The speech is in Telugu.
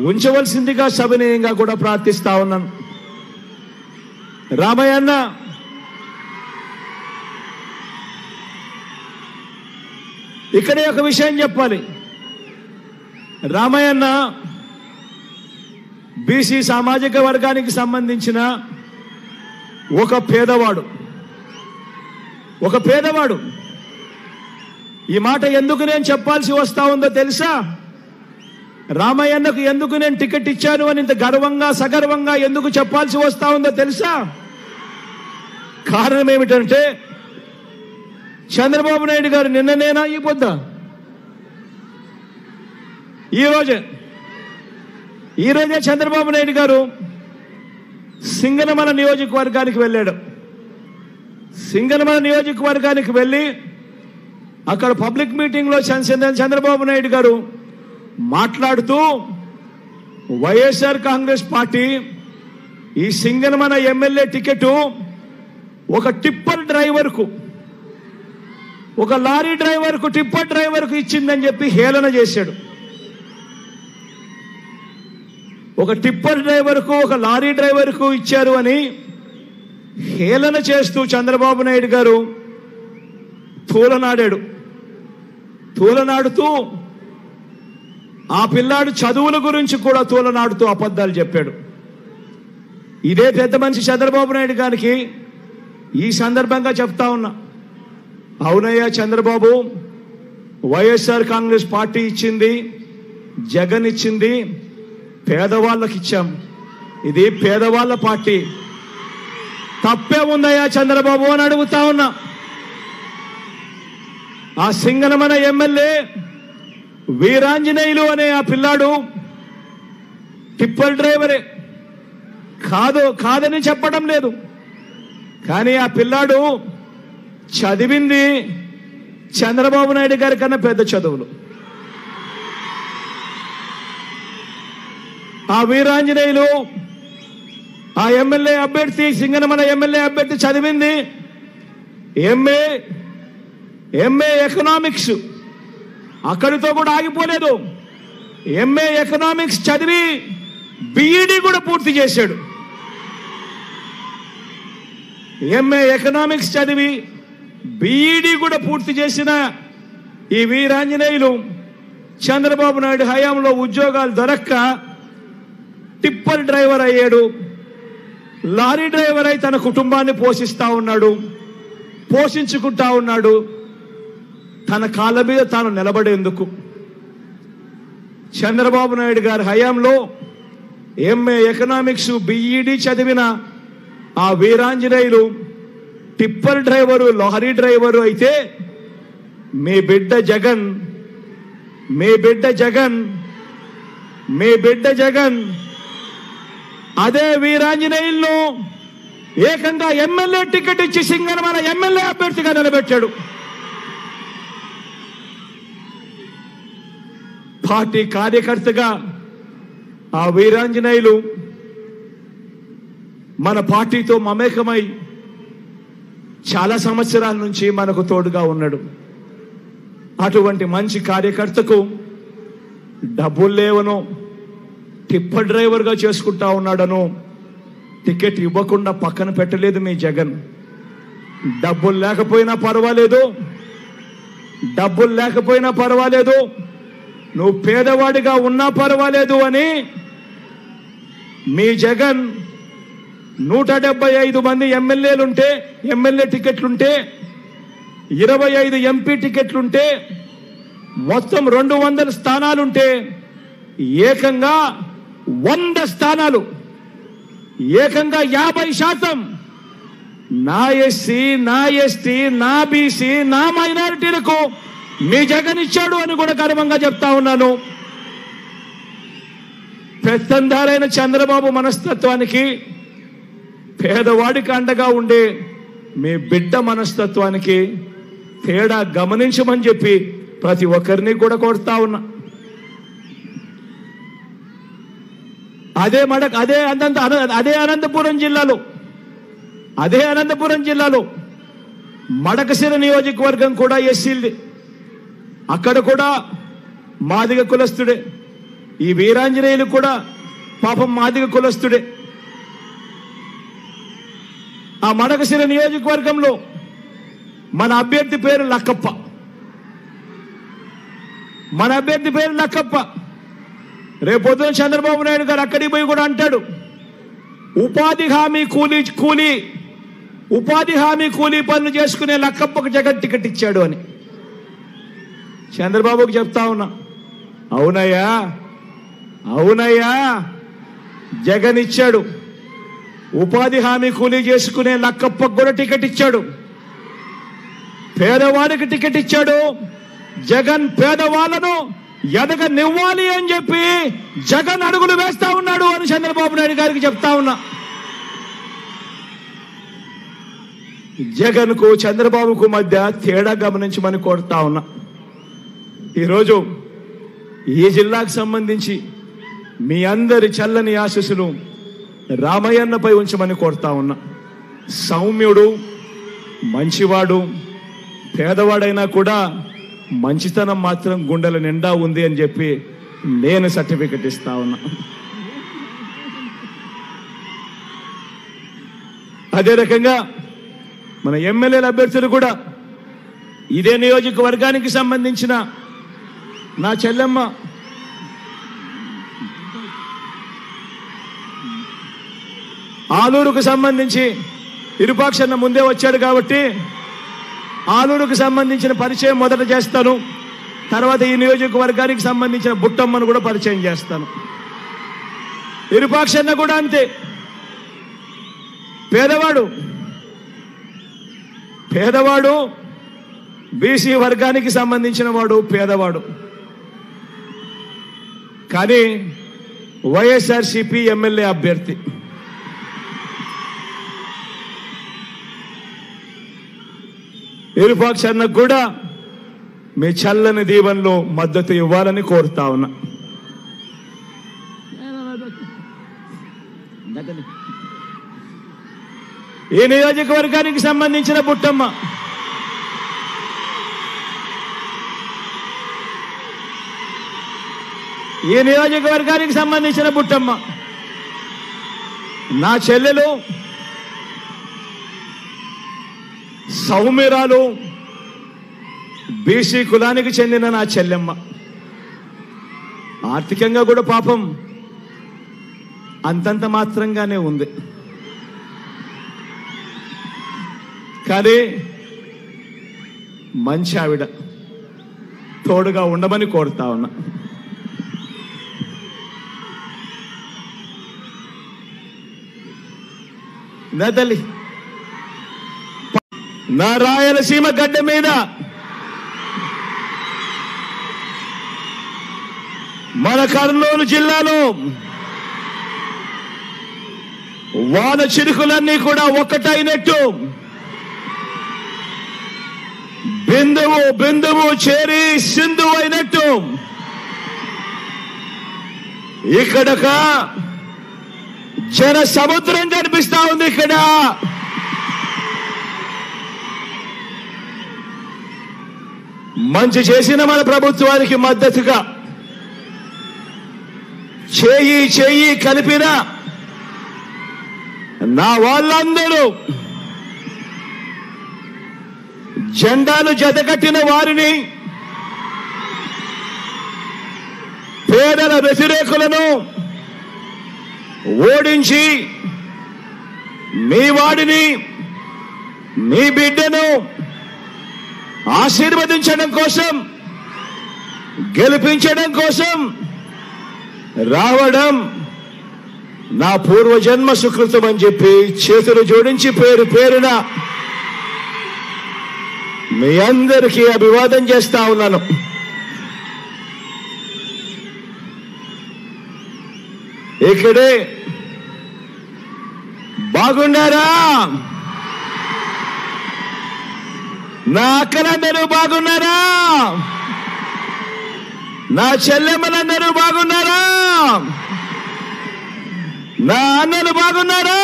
ఉంచవలసిందిగా సవినయంగా కూడా ప్రార్థిస్తా ఉన్నాను. రామయ్య అన్న, ఇక్కడే ఒక విషయం చెప్పాలి. రామయ్య అన్న బీసీ సామాజిక వర్గానికి సంబంధించిన ఒక పేదవాడు. ఈ మాట ఎందుకు నేను చెప్పాల్సి వస్తా ఉందో తెలుసా? రామయ్యన్నకు ఎందుకు నేను టికెట్ ఇచ్చాను అని ఇంత గర్వంగా సగర్వంగా ఎందుకు చెప్పాల్సి వస్తా ఉందో తెలుసా? కారణం ఏమిటంటే, చంద్రబాబు నాయుడు గారు నిన్ననేనా ఈ పొద్దు ఈరోజే చంద్రబాబు నాయుడు గారు సింగనమల నియోజకవర్గానికి వెళ్ళాడు. సింగనమల నియోజకవర్గానికి వెళ్ళి అక్కడ పబ్లిక్ మీటింగ్లో చంద్రబాబు నాయుడు గారు మాట్లాడుతూ, వైఎస్ఆర్ కాంగ్రెస్ పార్టీ ఈ సింగనమల ఎమ్మెల్యే టికెట్ ఒక టిప్పర్ డ్రైవర్కు, ఒక లారీ డ్రైవర్కు, టిప్పర్ డ్రైవర్కు ఇచ్చిందని చెప్పి హేళన చేశాడు. ఒక టిప్పర్ డ్రైవర్కు, ఒక లారీ డ్రైవర్కు ఇచ్చారు అని హేళన చేస్తూ చంద్రబాబు నాయుడు గారు తూలనాడుతూ ఆ పిల్లాడు చదువుల గురించి కూడా తూలనాడుతూ అబద్ధాలు చెప్పాడు. ఇదే పెద్ద మనిషి చంద్రబాబు నాయుడు గారికి ఈ సందర్భంగా చెప్తా ఉన్నా, అవునయ్యా చంద్రబాబు, వైఎస్ఆర్ కాంగ్రెస్ పార్టీ ఇచ్చింది, జగన్ ఇచ్చింది, పేదవాళ్ళకి ఇచ్చాం. ఇది పేదవాళ్ళ పార్టీ. తప్పే ఉందయ్యా చంద్రబాబు అని అడుగుతా ఉన్నా. ఆ సింగనమల ఎమ్మెల్యే వీరాంజనేయులు అనే ఆ పిల్లాడు టిప్పర్ డ్రైవరే, కాదని చెప్పడం లేదు. కానీ ఆ పిల్లాడు చదివింది చంద్రబాబు నాయుడు గారి కన్నా పెద్ద చదువులు. ఆ వీరాంజనేయులు, ఆ ఎమ్మెల్యే అభ్యర్థి, సింగనమల ఎమ్మెల్యే అభ్యర్థి చదివింది ఎంఏ ఎకనామిక్స్. అక్కడితో కూడా ఆగిపోలేదు. ఎంఏ ఎకనామిక్స్ చదివి బిఈడి కూడా పూర్తి చేశాడు. ఎంఏ ఎకనామిక్స్ చదివి బిఈడి కూడా పూర్తి చేసిన ఈ వీరాంజనేయులు చంద్రబాబు నాయుడు హయాంలో ఉద్యోగాలు దొరక్క టిప్పర్ డ్రైవర్ అయ్యాడు. లారీ డ్రైవర్ అయి తన కుటుంబాన్ని పోషించుకుంటా ఉన్నాడు. తన కాళ్ళ మీద తాను నిలబడేందుకు చంద్రబాబు నాయుడు గారి హయాంలో ఎంఏ ఎకనామిక్స్ బిఈడి చదివిన ఆ Veeranjaneyulu tipper driver, lorry driver అయితే మీ బిడ్డ జగన్ అదే వీరాంజనేయులను ఏకంగా ఎమ్మెల్యే టికెట్ ఇచ్చి సింగనమల ఎమ్మెల్యే అభ్యర్థిగా నిలబెట్టాడు. పార్టీ కార్యకర్తగా ఆ వీరాంజనేయులు మన పార్టీతో మమేకమై చాలా సంవత్సరాల నుంచి మనకు తోడుగా ఉన్నాడు. అటువంటి మంచి కార్యకర్తకు డబ్బులు లేవనో, టిప్పర్ డ్రైవర్గా చేసుకుంటా ఉన్నాడనో టికెట్ ఇవ్వకుండా పక్కన పెట్టలేదు మీ జగన్. డబ్బులు లేకపోయినా పర్వాలేదు, నువ్వు పేదవాడిగా ఉన్నా పర్వాలేదు అని మీ జగన్ 175 మంది ఎమ్మెల్యే టికెట్లుంటే, 25 ఎంపీ టికెట్లుంటే, మొత్తం 200 స్థానాలుంటే ఏకంగా 100 స్థానాలు, ఏకంగా 50% నా ఎస్సీ, నా ఎస్టీ, నా బీసీ, నా మైనారిటీలకు మీ జగన్ ఇచ్చాడు అని కూడా గర్వంగా చెప్తా ఉన్నాను. పెత్తందారైన చంద్రబాబు మనస్తత్వానికి, పేదవాడికి అండగా ఉండే మీ బిడ్డ మనస్తత్వానికి తేడా గమనించమని చెప్పి ప్రతి ఒక్కరిని కూడా కోరుతా ఉన్నా. అదే అనంతపురం జిల్లాలో మడకశిర నియోజకవర్గం కూడా ఎస్సీలది. అక్కడ కూడా మాదిగ కులస్తుడే. ఈ వీరాంజనేయులు కూడా పాపం మాదిగ కులస్తుడే. ఆ మడకశిర నియోజకవర్గంలో మన అభ్యర్థి పేరు లక్కప్ప. మన అభ్యర్థి పేరు లక్కప్ప. రేపొద్దున చంద్రబాబు నాయుడు గారు అక్కడికి పోయి కూడా అంటాడు, ఉపాధి హామీ కూలీ పనులు చేసుకునే లక్కప్పకు జగన్ టికెట్ ఇచ్చాడు అని చంద్రబాబుకు చెప్తా ఉన్నా. అవునయ్యా జగన్ ఇచ్చాడు. ఉపాధి హామీ కూలీ చేసుకునే లక్కప్పకు కూడా టికెట్ ఇచ్చాడు. పేదవాడికి టికెట్ ఇచ్చాడు. జగన్ పేదవాళ్లను ఎదగనివ్వాలి అని చెప్పి జగన్ అడుగులు వేస్తా ఉన్నాడు అని చంద్రబాబు నాయుడు గారికి చెప్తా ఉన్నా. జగన్ కు చంద్రబాబుకు మధ్య తేడా గమనించమని కోరుతా ఉన్నా. ఈరోజు ఈ జిల్లాకు సంబంధించి మీ అందరి చల్లని ఆశీస్సులు రామయ్యన్నపై ఉంచమని కోరుతా ఉన్నా. సౌమ్యుడు, మంచివాడు, పేదవాడైనా కూడా మంచితనం మాత్రం గుండెల నిండా ఉంది అని చెప్పి నేను సర్టిఫికెట్ ఇస్తా ఉన్నా. అదే రకంగా మన ఎమ్మెల్యేల అభ్యర్థులు కూడా ఇదే నియోజకవర్గానికి సంబంధించిన నా చెల్లెమ్మ ఆలూరుకు సంబంధించి ఇరుపాక్షన్న ముందే వచ్చాడు కాబట్టి ఆలూరుకు సంబంధించిన పరిచయం మొదట చేస్తాను. తర్వాత ఈ నియోజకవర్గానికి సంబంధించిన బుట్టమ్మను కూడా పరిచయం చేస్తాను. ఇరుపాక్షన్న కూడా అంతే, పేదవాడు బీసీ వర్గానికి సంబంధించిన వాడు, పేదవాడు. కానీ వైఎస్ఆర్సీపీ ఎమ్మెల్యే అభ్యర్థి. ఇరుపాక్షన్నకు కూడా మీ చల్లని దీవెనలో మద్దతు ఇవ్వాలని కోరుతా ఉన్నా. ఈ నియోజకవర్గానికి సంబంధించిన బుట్టమ్మ నా చెల్లెలు, సౌమ్యరాలు, బీసీ కులానికి చెందిన నా చెల్లెమ్మ. ఆర్థికంగా కూడా పాపం అంతంత మాత్రంగానే ఉంది. కానీ మంచి ఆవిడ, తోడుగా ఉండమని కోరుతా ఉన్నా. నా తల్లి, నా రాయలసీమ గడ్డ మీద మన కర్నూలు జిల్లాలో వాన చిరుకులన్నీ కూడా ఒక్కటైనట్టు బిందువు చేరి సింధు అయినట్టు ఇక్కడక జన సముద్రం కనిపిస్తా ఉంది. ఇక్కడ మంచి చేసిన మన ప్రభుత్వానికి మద్దతుగా చేయి కలిపిన నా వాళ్ళందరూ, జెండాలు జతకట్టిన వారిని, పేదల వ్యతిరేకులను ఓడించి మీ వాడిని, మీ బిడ్డను ఆశీర్వదించడం కోసం, గెలిపించడం కోసం రావడం నా పూర్వజన్మ సుకృతం అని చెప్పి చేతులు జోడించి పేరున మీ అందరికీ అభివాదం చేస్తా ఉన్నాను. ఇక్కడే బాగున్నారా? నా అక్కలందరూ బాగున్నారా? నా చెల్లెమ్మలందరూ బాగున్నారా? నా అన్నలు బాగున్నారా?